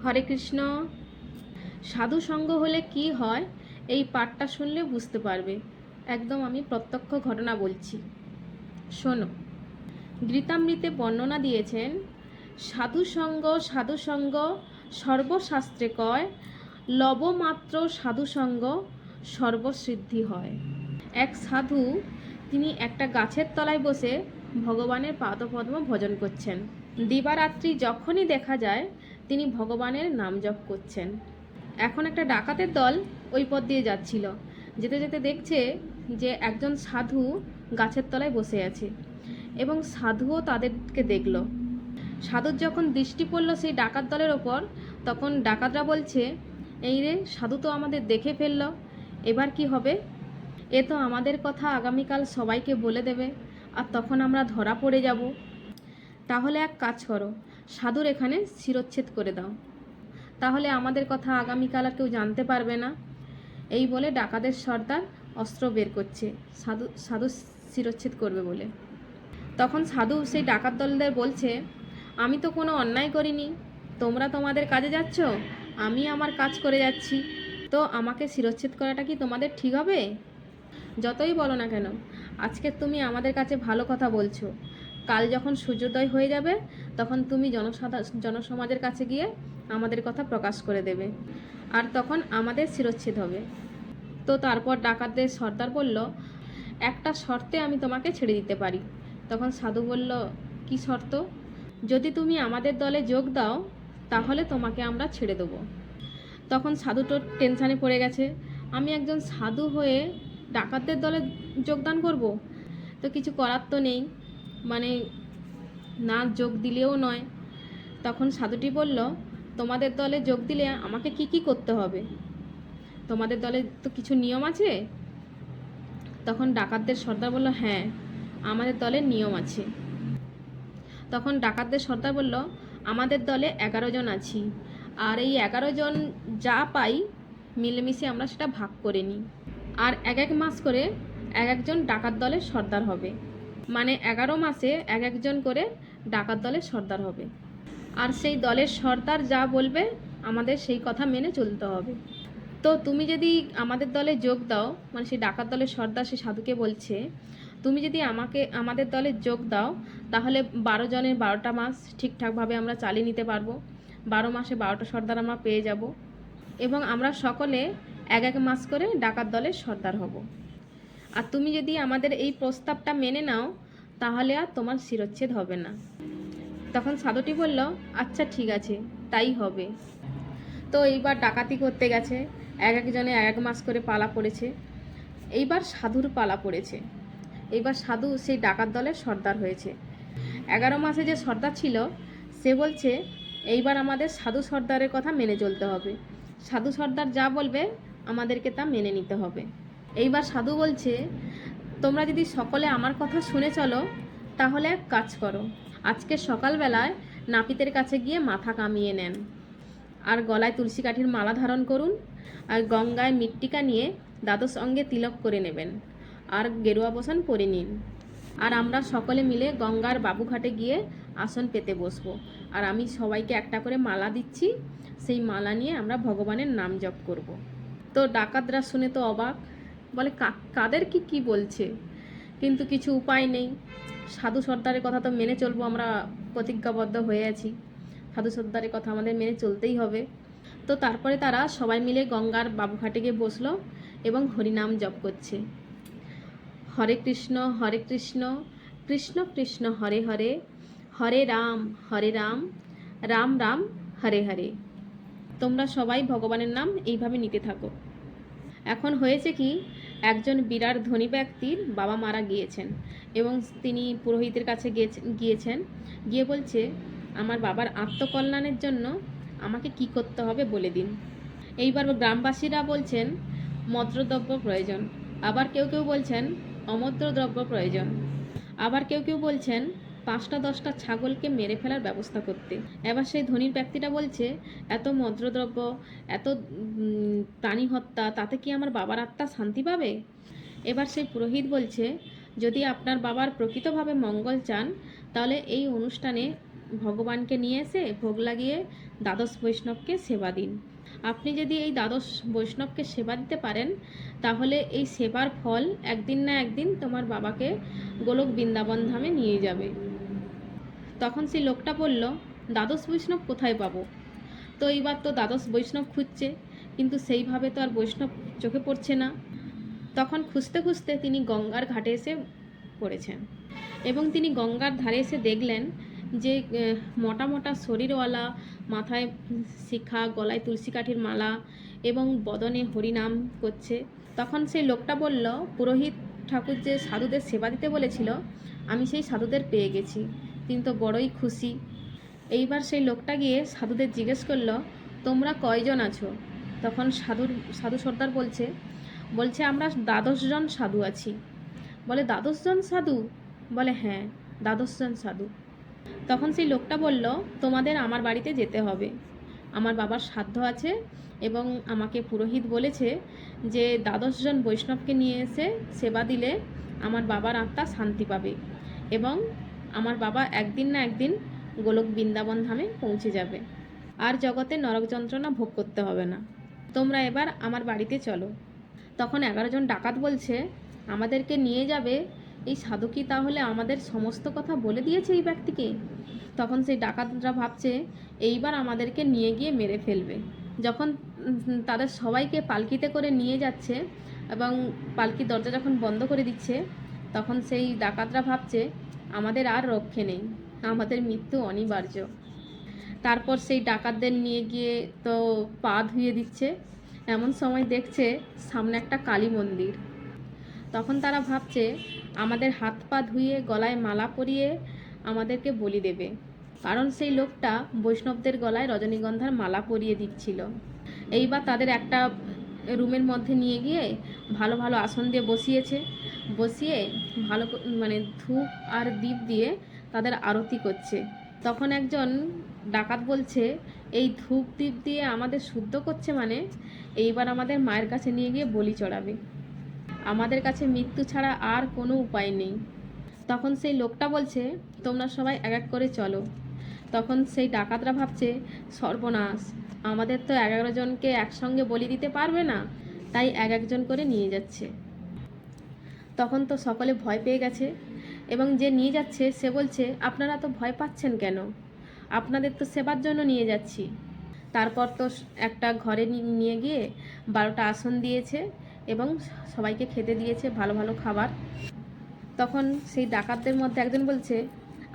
হরে কৃষ্ণ। সাধু সঙ্গ হলে কি হয় এই পাঠটা শুনলে বুঝতে পারবে। একদম আমি প্রত্যক্ষ ঘটনা বলছি, শোনো। গীতামৃতে বর্ণনা দিয়েছেন, সাধুসঙ্গ সর্বশাস্ত্রে কয়, লবমাত্র সাধুসঙ্গ সর্বসিদ্ধি হয়। এক সাধু, তিনি একটা গাছের তলায় বসে ভগবানের পাদপদ্ম ভজন করছেন। দিবারাত্রি যখনই দেখা যায় তিনি ভগবানের নাম জপ করছেন। এখন একটা ডাকাতের দল ওই পথ দিয়ে যাচ্ছিল। যেতে যেতে দেখছে যে একজন সাধু গাছের তলায় বসে আছে এবং সাধুও তাদেরকে দেখল। সাধুর যখন দৃষ্টি পড়ল সেই ডাকাত দলের ওপর, তখন ডাকাতরা বলছে, এই রে, সাধু তো আমাদের দেখে ফেলল, এবার কি হবে? এ তো আমাদের কথা আগামীকাল সবাইকে বলে দেবে, আর তখন আমরা ধরা পড়ে যাব। তাহলে এক কাজ করো, সাধুর এখানে শিরচ্ছেদ করে দাও, তাহলে আমাদের কথা আগামীকাল আর কেউ জানতে পারবে না। এই বলে ডাকাতের সর্দার অস্ত্র বের করছে সাধু শিরচ্ছেদ করবে বলে। তখন সাধু সেই ডাকাত দলদের বলছে, আমি তো কোনো অন্যায় করিনি, তোমরা তোমাদের কাজে যাচ্ছ, আমি আমার কাজ করে যাচ্ছি, তো আমাকে শিরচ্ছেদ করাটা কি তোমাদের ঠিক হবে? যতই বলো না কেন, আজকে তুমি আমাদের কাছে ভালো কথা বলছো, কাল যখন সূর্যোদয় হয়ে যাবে তখন তুমি জনসমাজের কাছে গিয়ে আমাদের কথা প্রকাশ করে দেবে, আর তখন আমাদের শিরচ্ছেদ হবে। তো তারপর ডাকাতদের সর্দার বলল, একটা শর্তে আমি তোমাকে ছেড়ে দিতে পারি। তখন সাধু বলল, কি শর্ত? যদি তুমি আমাদের দলে যোগ দাও তাহলে তোমাকে আমরা ছেড়ে দেবো। তখন সাধু তো টেনশানে পড়ে গেছে, আমি একজন সাধু হয়ে ডাকাতদের দলে যোগদান করব? তো কিছু করার তো নেই, মানে না যোগ দিলেও নয়। তখন সাধুটি বলল, তোমাদের দলে যোগ দিলে আমাকে কি কি করতে হবে? তোমাদের দলে তো কিছু নিয়ম আছে। তখন ডাকাতদের সর্দার বলল, হ্যাঁ, আমাদের দলে নিয়ম আছে। তখন ডাকাতদের সর্দার বলল, আমাদের দলে 11 জন আছি, আর এই 11 জন যা পাই মিলেমিশে আমরা সেটা ভাগ করে নিই, আর এক মাস করে একজন ডাকাত দলের সর্দার হবে, মানে 11 মাসে একজন করে ডাকাত দলের সর্দার হবে, আর সেই দলের সর্দার যা বলবে আমাদের সেই কথা মেনে চলতে হবে। তো তুমি যদি আমাদের দলে যোগ দাও, মানে সেই ডাকাত দলের সর্দার সেই সাধুকে বলছে, তুমি যদি আমাদের দলে যোগ দাও তাহলে 12 জনের 12টা মাস ঠিকঠাকভাবে আমরা চালিয়ে নিতে পারবো, 12 মাসে 12টা সর্দার আমরা পেয়ে যাব, এবং আমরা সকলে এক মাস করে ডাকাত দলের সর্দার হব। আর তুমি যদি আমাদের এই প্রস্তাবটা মেনে নাও তাহলে আর তোমার শিরচ্ছেদ হবে না। তখন সাধুটি বলল, আচ্ছা ঠিক আছে, তাই হবে। তো এইবার ডাকাতি করতে গেছে, একজনে এক মাস করে পালা পড়েছে। এইবার সাধুর পালা পড়েছে। এইবার সাধু সেই ডাকাত দলের সর্দার হয়েছে। 11 মাসে যে সর্দার ছিল সে বলছে, এইবার আমাদের সাধু সর্দারের কথা মেনে চলতে হবে, সাধু সর্দার যা বলবে আমাদেরকে তা মেনে নিতে হবে। এইবার সাধু বলছে, তোমরা যদি সকলে আমার কথা শুনে চলো তাহলে এক কাজ করো, আজকে সকালবেলায় নাপিতের কাছে গিয়ে মাথা কামিয়ে নেন, আর গলায় তুলসী কাঠির মালা ধারণ করুন, আর গঙ্গায় মৃত্তিকা নিয়ে দ্বাদশ অঙ্গে তিলক করে নেবেন, আর গেরুয়া বসন পরে নিন, আর আমরা সকলে মিলে গঙ্গার বাবুঘাটে গিয়ে আসন পেতে বসবো, আর আমি সবাইকে একটা করে মালা দিচ্ছি, সেই মালা নিয়ে আমরা ভগবানের নাম জপ করব। তো ডাকাতরা শুনে তো অবাক, বলে কাদের কি বলছে, কিন্তু কিছু উপায় নেই, সাধু সর্দারের কথা তো মেনে চলবো, আমরা প্রতিজ্ঞাবদ্ধ হয়ে আছি, সাধু সর্দারের কথা আমাদের মেনে চলতেই হবে। তো তারপরে তারা সবাই মিলে গঙ্গার বাবুঘাটে গিয়ে বসলো এবং হরিনাম জপ করছে, হরে কৃষ্ণ কৃষ্ণ কৃষ্ণ হরে হরে, হরে রাম রাম রাম হরে হরে। তোমরা সবাই ভগবানের নাম এইভাবে নিতে থাকো। এখন হয়েছে কি, একজন বিরাট ধনী ব্যক্তির বাবা মারা গিয়েছেন এবং তিনি পুরোহিতের কাছে গিয়েছেন, গিয়ে বলছে, আমার বাবার আত্মকল্যাণের জন্য আমাকে কি করতে হবে বলে দিন। এইবার গ্রামবাসীরা বলছেন মন্ত্রদ্রব্য প্রয়োজন, আবার কেউ বলছেন অমন্ত্র দ্রব্য প্রয়োজন, আবার কেউ বলছেন 5টা 10টা ছাগলকে মেরে ফেলার ব্যবস্থা করতে। এবার সেই ধনীর ব্যক্তিটা বলছে, এত মন্ত্রদ্রব্য, এত প্রাণী হত্যা, তাতে কি আমার বাবার আত্মা শান্তি পাবে? এবার সেই পুরোহিত বলছে, যদি আপনার বাবার প্রকৃতভাবে মঙ্গল চান তাহলে এই অনুষ্ঠানে ভগবানকে নিয়ে এসে ভোগ লাগিয়ে দ্বাদশ বৈষ্ণবকে সেবা দিন। আপনি যদি এই দ্বাদশ বৈষ্ণবকে সেবা দিতে পারেন, তাহলে এই সেবার ফল একদিন না একদিন তোমার বাবাকে গোলক বৃন্দাবন ধামে নিয়ে যাবে। তখন সেই লোকটা বলল, দ্বাদশ বৈষ্ণব কোথায় পাবো? তো এইবার তো দ্বাদশ বৈষ্ণব খুঁজছে, কিন্তু সেইভাবে তো আর বৈষ্ণব চোখে পড়ছে না। তখন খুঁজতে খুঁজতে তিনি গঙ্গার ঘাটে এসে পড়েছেন, এবং তিনি গঙ্গার ধারে এসে দেখলেন যে মোটা মোটা শরীরওয়ালা, মাথায় শিখা, গলায় তুলসী কাঠির মালা এবং বদনে হরিনাম করছে। তখন সেই লোকটা বলল, পুরোহিত ঠাকুর যে সাধুদের সেবা দিতে বলেছিল, আমি সেই সাধুদের পেয়ে গেছি। তিনি তো বড়ই খুশি। এইবার সেই লোকটা গিয়ে সাধুদের জিজ্ঞেস করলো, তোমরা কয়জন আছো? তখন সাধু সর্দার বলছে আমরা 12 জন সাধু আছি। বলে 12 জন সাধু? বলে হ্যাঁ, 12 জন সাধু। তখন সেই লোকটা বলল, তোমাদের আমার বাড়িতে যেতে হবে, আমার বাবার শ্রাদ্ধ আছে, এবং আমাকে পুরোহিত বলেছে যে 12 জন বৈষ্ণবকে নিয়ে এসে সেবা দিলে আমার বাবার আত্মা শান্তি পাবে, এবং আমার বাবা একদিন না একদিন গোলক বৃন্দাবন ধামে পৌঁছে যাবে, আর জগতে নরক যন্ত্রণা ভোগ করতে হবে না। তোমরা এবার আমার বাড়িতে চলো। তখন 11 জন ডাকাত বলছে, আমাদেরকে নিয়ে যাবে? এই সাধু কি তাহলে আমাদের সমস্ত কথা বলে দিয়েছে এই ব্যক্তিকে? তখন সেই ডাকাতরা ভাবছে, এইবার আমাদেরকে নিয়ে গিয়ে মেরে ফেলবে। যখন তাদের সবাইকে পালকিতে করে নিয়ে যাচ্ছে এবং পালকির দরজা যখন বন্ধ করে দিচ্ছে, তখন সেই ডাকাতরা ভাবছে, আমাদের আর রক্ষে নেই, আমাদের মৃত্যু অনিবার্য। তারপর সেই ডাকাতদের নিয়ে গিয়ে তো পা ধুয়ে দিচ্ছে। এমন সময় দেখছে সামনে একটা কালী মন্দির। তখন তারা ভাবছে, আমাদের হাত পা ধুয়ে গলায় মালা পরিয়ে আমাদেরকে বলি দেবে, কারণ সেই লোকটা বৈষ্ণবদের গলায় রজনীগন্ধার মালা পরিয়ে দিচ্ছিল। এইবার তাদের একটা রুমের মধ্যে নিয়ে গিয়ে ভালো ভালো আসন দিয়ে বসিয়ে ভালো ধূপ আর দীপ দিয়ে তাদের আরতি করছে। তখন একজন ডাকাত বলছে, এই ধূপ দীপ দিয়ে আমাদের শুদ্ধ করছে, মানে এইবার আমাদের মায়ের কাছে নিয়ে গিয়ে বলি চড়াবে, আমাদের কাছে মৃত্যু ছাড়া আর কোনো উপায় নেই। তখন সেই লোকটা বলছে, তোমরা সবাই এক এক করে চলো। তখন সেই ডাকাতরা ভাবছে, সর্বনাশ, আমাদের তো 11 জনকে একসঙ্গে বলি দিতে পারবে না, তাই এক একজন করে নিয়ে যাচ্ছে। তখন তো সকলে ভয় পেয়ে গেছে, এবং যে নিয়ে যাচ্ছে সে বলছে, আপনারা তো ভয় পাচ্ছেন কেন? আপনাদের তো সেবার জন্য নিয়ে যাচ্ছি। তারপর তো একটা ঘরে নিয়ে গিয়ে 12টা আসন দিয়েছে এবং সবাইকে খেতে দিয়েছে ভালো ভালো খাবার। তখন সেই ডাকাতদের মধ্যে একজন বলছে,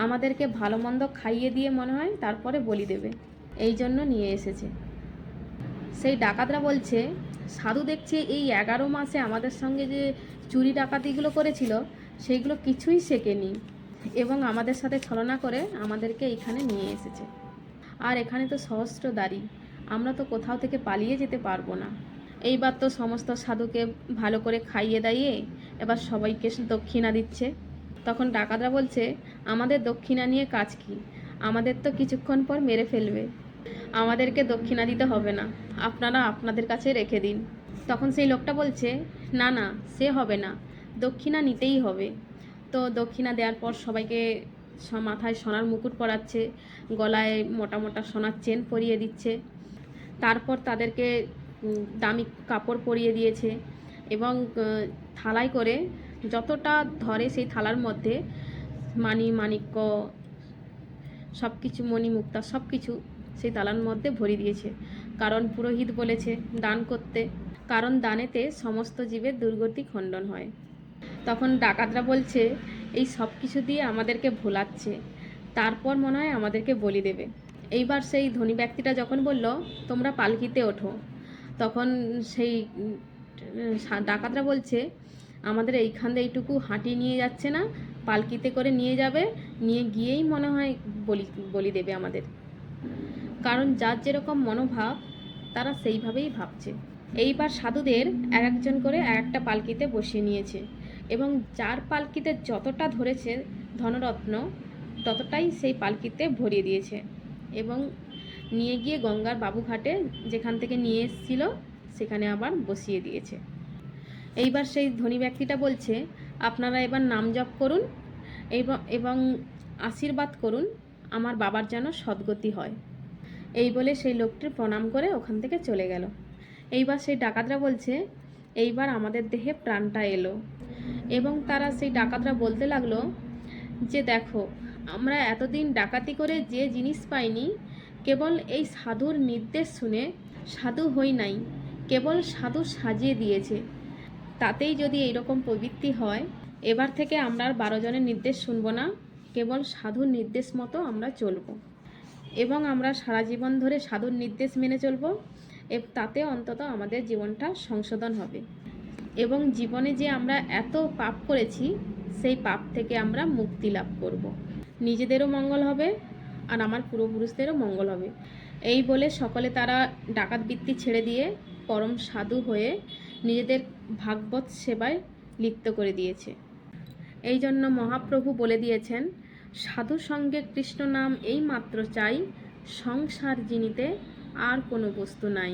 আমাদেরকে ভালো মন্দ খাইয়ে দিয়ে মনে হয় তারপরে বলি দেবে, এই জন্য নিয়ে এসেছে। সেই ডাকাতরা বলছে, সাধু দেখছে এই 11 মাসে আমাদের সঙ্গে যে চুরি ডাকাতিগুলো করেছিল সেইগুলো কিছুই শেখেনি, এবং আমাদের সাথে ছলনা করে আমাদেরকে এখানে নিয়ে এসেছে। আর এখানে তো সহস্রদ্বারী, আমরা তো কোথাও থেকে পালিয়ে যেতে পারবো না। এইবার তো সমস্ত সাধুকে ভালো করে খাইয়ে দাইয়ে এবার সবাইকে দক্ষিণা দিচ্ছে। তখন ডাকাতরা বলছে, আমাদের দক্ষিণা নিয়ে কাজ কি? আমাদের তো কিছুক্ষণ পর মেরে ফেলবে, আমাদেরকে দক্ষিণা দিতে হবে না, আপনারা আপনাদের কাছে রেখে দিন। তখন সেই লোকটা বলছে, না না, সে হবে না, দক্ষিণা নিতেই হবে। তো দক্ষিণা দেওয়ার পর সবাইকে মাথায় সোনার মুকুট পরাচ্ছে, গলায় মোটা মোটা সোনার চেন পরিয়ে দিচ্ছে। তারপর তাদেরকে দামি কাপড় পরিয়ে দিয়েছে, এবং থালায় করে যতটা ধরে সেই থালার মধ্যে মাণিক্য সব কিছু, মণিমুক্তা সব কিছু সেই থালার মধ্যে ভরে দিয়েছে। কারণ পুরোহিত বলেছে দান করতে, কারণ দানেতে সমস্ত জীবের দুর্গতি খণ্ডন হয়। তখন ডাকাতরা বলছে, এই সব কিছু দিয়ে আমাদেরকে ভোলাচ্ছে, তারপর মনে হয় আমাদেরকে বলি দেবে। এইবার সেই ধনী ব্যক্তিটা যখন বলল, তোমরা পালকিতে ওঠো, তখন সেই ডাকাতরা বলছে, আমাদের এইখান দিয়ে এইটুকু হাঁটি নিয়ে যাচ্ছে না, পালকিতে করে নিয়ে যাবে, নিয়ে গিয়েই মনে হয় বলি দেবে আমাদের। কারণ যার যেরকম মনোভাব তারা সেইভাবেই ভাবছে। এইবার সাধুদের এক একজন করে এক একটা পালকিতে বসিয়ে নিয়েছে, এবং যার পালকিতে যতটা ধরেছে ধনরত্ন ততটাই সেই পালকিতে ভরিয়ে দিয়েছে, এবং নিয়ে গিয়ে গঙ্গার বাবুঘাটে যেখান থেকে নিয়ে এসেছিল সেখানে আবার বসিয়ে দিয়েছে। এইবার সেই ধনী ব্যক্তিটা বলছে, আপনারা এবার নাম জপ করুন এবং আশীর্বাদ করুন আমার বাবার যেন সদ্গতি হয়। এই বলে সেই লোকটি প্রণাম করে ওখান থেকে চলে গেল। এইবার সেই ডাকাতরা বলছে, এইবার আমাদের দেহে প্রাণটা এলো। এবং তারা সেই ডাকাতরা বলতে লাগলো যে দেখো, আমরা এতদিন ডাকাতি করে যে জিনিস পাইনি, কেবল এই সাধুর নির্দেশ শুনে সাধু হই নাই, কেবল সাধু সাজিয়ে দিয়েছে, তাতেই যদি এইরকম প্রবৃত্তি হয়, এবার থেকে আমরা আর 12 জনের নির্দেশ শুনবো না, কেবল সাধুর নির্দেশ মতো আমরা চলবো এবং আমরা সারা জীবন ধরে সাধুর নির্দেশ মেনে চলবো। তাতে অন্তত আমাদের জীবনটা সংশোধন হবে এবং জীবনে যে আমরা এত পাপ করেছি সেই পাপ থেকে আমরা মুক্তি লাভ করব। নিজেদেরও মঙ্গল হবে আর আমার পূর্বপুরুষদেরও মঙ্গল হবে। এই বলে সকলে তারা ডাকাত বৃত্তি ছেড়ে দিয়ে পরম সাধু হয়ে নিজেদের ভাগবত সেবায় লিপ্ত করে দিয়েছে। এই জন্য মহাপ্রভু বলে দিয়েছেন, সাধু সঙ্গে কৃষ্ণ নাম এই মাত্র চাই, সংসার জিনিতে আর কোনো বস্তু নাই।